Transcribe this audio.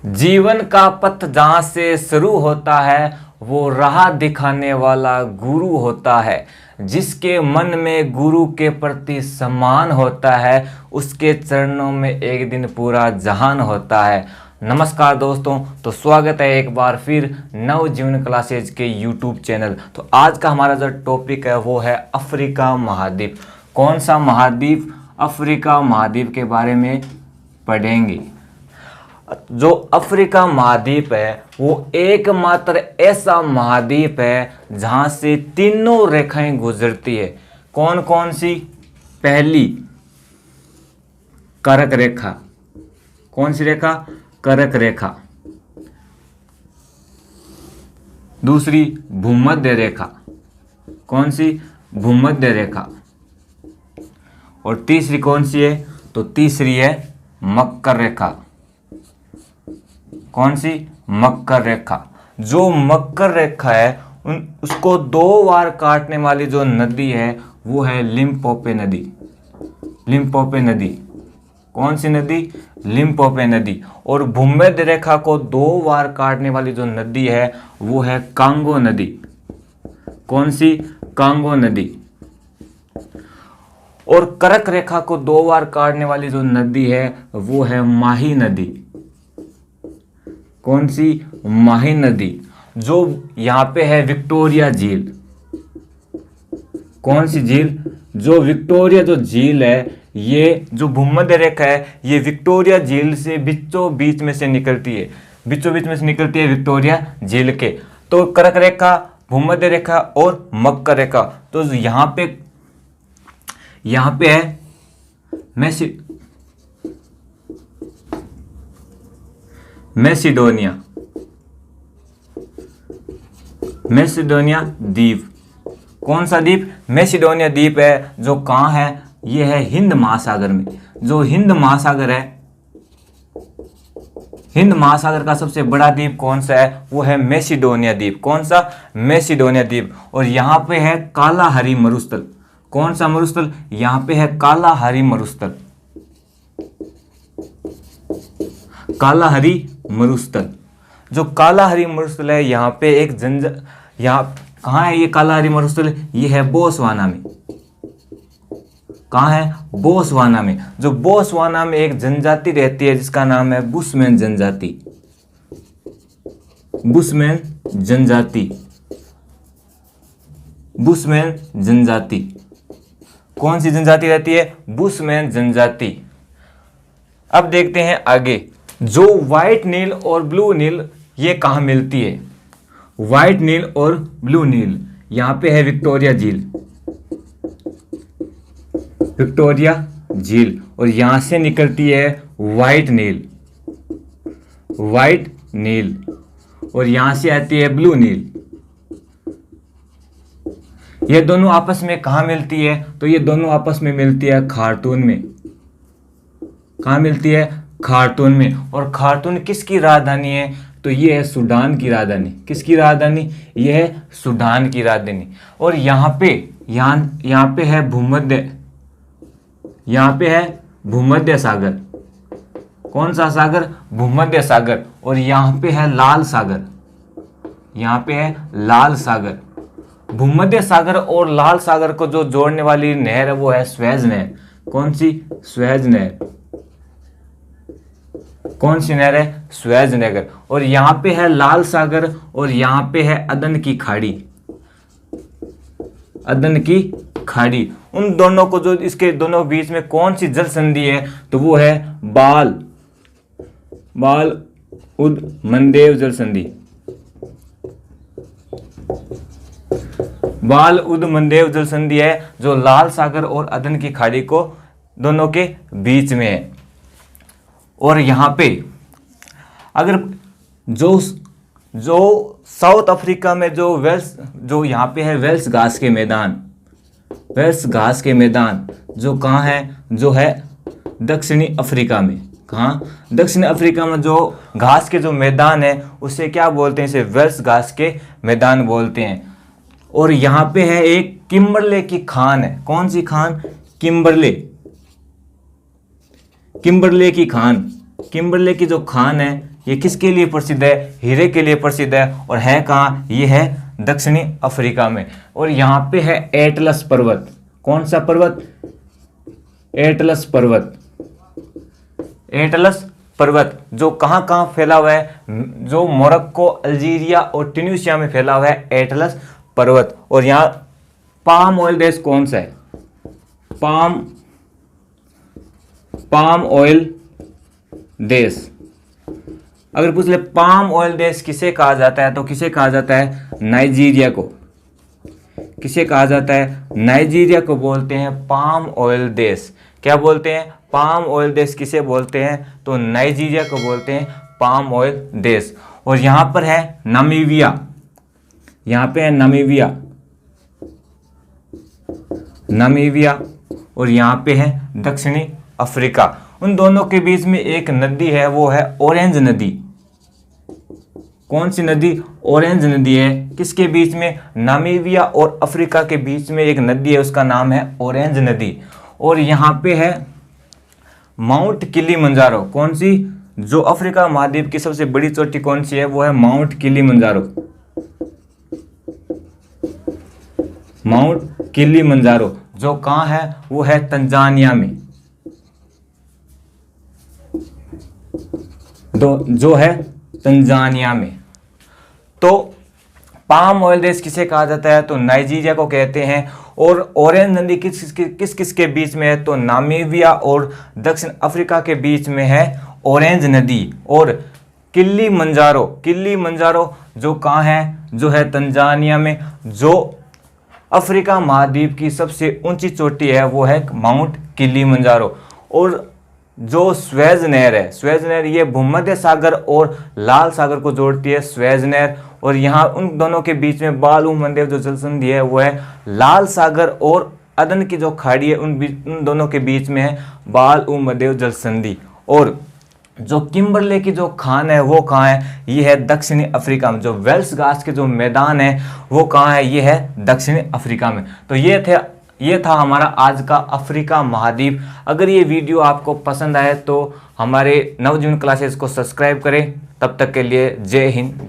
जीवन का पथ जहाँ से शुरू होता है वो राह दिखाने वाला गुरु होता है। जिसके मन में गुरु के प्रति सम्मान होता है उसके चरणों में एक दिन पूरा जहान होता है। नमस्कार दोस्तों, तो स्वागत है एक बार फिर नवजीवन क्लासेज के यूट्यूब चैनल। तो आज का हमारा जो टॉपिक है वो है अफ्रीका महाद्वीप। कौन सा महाद्वीप? अफ्रीका महाद्वीप के बारे में पढ़ेंगे। जो अफ्रीका महाद्वीप है वो एकमात्र ऐसा महाद्वीप है जहां से तीनों रेखाएं गुजरती है। कौन कौन सी? पहली कर्क रेखा। कौन सी रेखा? कर्क रेखा। दूसरी भूमध्य रेखा। कौन सी? भूमध्य रेखा। और तीसरी कौन सी है? तो तीसरी है मकर रेखा। कौन सी? मकर रेखा। जो मकर रेखा है उसको दो बार काटने वाली जो नदी है वो है लिम्पोपो नदी। लिम्पोपो नदी। कौन सी नदी? लिम्पोपो नदी। और भूमध्य रेखा को दो बार काटने वाली जो नदी है वो है कांगो नदी। कौन सी? कांगो नदी। और कर्क रेखा को दो बार काटने वाली जो नदी है वो है माही नदी। कौन सी? माही नदी। जो यहाँ पे है विक्टोरिया झील। कौन सी झील? जो विक्टोरिया जो झील है, ये जो भूमध्य रेखा है ये विक्टोरिया झील से बीचों बीच में से निकलती है। बीचों बीच में से निकलती है विक्टोरिया झील के। तो कर्क रेखा, भूमध्य रेखा और मकर रेखा। तो यहाँ पे है मैसिडोनिया द्वीप। कौन सा द्वीप? मैसिडोनिया द्वीप है। जो कहाँ है? ये है हिंद महासागर में। जो हिंद महासागर है, हिंद महासागर का सबसे बड़ा द्वीप कौन सा है? वो है मैसिडोनिया द्वीप। कौन सा? मैसिडोनिया द्वीप। और यहाँ पे है कालाहरी मरुस्थल। कौन सा मरुस्थल? यहाँ पे है कालाहरी मरुस्थल। कालाहरी मरुस्थल। जो कालाहरी मरुस्थल है यहाँ पे यहाँ कहाँ है ये कालाहरी मरुस्थल? ये है बोत्सवाना में। कहाँ है? बोत्सवाना में। जो बोत्सवाना में एक जनजाति रहती है जिसका नाम है बुशमैन जनजाति। बुशमैन जनजाति। बुशमैन जनजाति। कौन सी जनजाति रहती है? बुशमैन जनजाति। अब देखते हैं आगे। जो व्हाइट नील और ब्लू नील ये कहाँ मिलती है? व्हाइट नील और ब्लू नील यहाँ पे है विक्टोरिया झील। विक्टोरिया झील। और यहाँ से निकलती है व्हाइट नील। व्हाइट नील। और यहाँ से आती है ब्लू नील। ये दोनों आपस में कहाँ मिलती है? तो ये दोनों आपस में मिलती है खार्तूम में। कहाँ मिलती है? खार्तूम में। और खार्तूम किसकी राजधानी है? तो ये है सूडान की राजधानी। किसकी राजधानी? ये है सूडान की राजधानी। और यहाँ पे है भूमध्य सागर। कौन सा सागर? भूमध्य सागर। और यहाँ पे है लाल सागर। यहाँ पे है लाल सागर। भूमध्य सागर और लाल सागर को जो जोड़ने वाली नहर है वो है स्वेज नहर। कौन सी? स्वेज नहर। कौन सी नहर है? स्वेज नहर। और यहाँ पे है लाल सागर और यहाँ पे है अदन की खाड़ी। अदन की खाड़ी। उन दोनों को जो इसके दोनों बीच में कौन सी जल संधि है? तो वो है बाल उद मंदेव जल संधि। बाल उद मंदेव जल संधि है जो लाल सागर और अदन की खाड़ी को दोनों के बीच में है। और यहाँ पे अगर जो साउथ अफ्रीका में जो यहाँ पे है वेल्स घास के मैदान। वेल्स घास के मैदान जो कहाँ है? जो है दक्षिणी अफ्रीका में। कहाँ? दक्षिण अफ्रीका में जो घास के जो मैदान है उसे क्या बोलते हैं? इसे वेल्स घास के मैदान बोलते हैं। और यहाँ पे है एक किम्बरले की खान है। कौन सी खान? किम्बरले। किम्बरले की खान। किम्बरले की जो खान है ये किसके लिए प्रसिद्ध है? हीरे के लिए प्रसिद्ध है। और है कहाँ? ये है दक्षिणी अफ्रीका में। और यहाँ पे है एटलस पर्वत। कौन सा पर्वत? एटलस पर्वत। एटलस पर्वत जो कहाँ कहाँ फैला हुआ है? जो मोरक्को, अल्जीरिया और ट्यूनीशिया में फैला हुआ है एटलस पर्वत। और यहाँ पाम ऑयल देश कौन सा है? पाम ऑयल देश। अगर पूछ ले पाम ऑयल देश किसे कहा जाता है, तो किसे कहा जाता है? नाइजीरिया को। किसे कहा जाता है? नाइजीरिया को बोलते हैं पाम ऑयल देश। क्या बोलते हैं? पाम ऑयल देश किसे बोलते हैं? तो नाइजीरिया को बोलते हैं पाम ऑयल देश। और यहाँ पर है नामीबिया। यहाँ पे है नामीबिया और यहाँ पे है दक्षिणी अफ्रीका। उन दोनों के बीच में एक नदी है, वो है ऑरेंज नदी। कौन सी नदी? ऑरेंज नदी है। किसके बीच में? नामीबिया और अफ्रीका के बीच में एक नदी है, उसका नाम है ऑरेंज नदी। और यहाँ पे है माउंट किलिमंजारो। कौन सी? जो अफ्रीका महाद्वीप की सबसे बड़ी चोटी कौन सी है? वो है माउंट किलिमंजारो। माउंट किलिमंजारो जो कहाँ है? वो है तंजानिया में। जो है तंजानिया में। तो पाम ऑयल देश किसे कहा जाता है? तो नाइजीरिया को कहते हैं। और ऑरेंज नदी किस किस के बीच में है? तो नामीबिया और दक्षिण अफ्रीका के बीच में है ऑरेंज नदी। और किलिमंजारो जो कहाँ है? जो है तंजानिया में। जो अफ्रीका महाद्वीप की सबसे ऊंची चोटी है वो है माउंट किलिमंजारो। और जो स्वेज नहर है, स्वेज नहर ये भूमध्य सागर और लाल सागर को जोड़ती है, स्वेज नहर। और यहाँ उन दोनों के बीच में बाल उपमहाद्वीप जो जल संधि है वो है लाल सागर और अदन की जो खाड़ी है उन दोनों के बीच में है बाल उपमहाद्वीप जल संधि। और जो किम्बरले की जो खान है वो कहाँ है? ये है दक्षिणी अफ्रीका में। जो वेल्स घास के जो मैदान है वो कहाँ है? ये है दक्षिणी अफ्रीका में। तो ये था हमारा आज का अफ्रीका महाद्वीप। अगर ये वीडियो आपको पसंद आए तो हमारे नवजीवन क्लासेस को सब्सक्राइब करें। तब तक के लिए जय हिंद।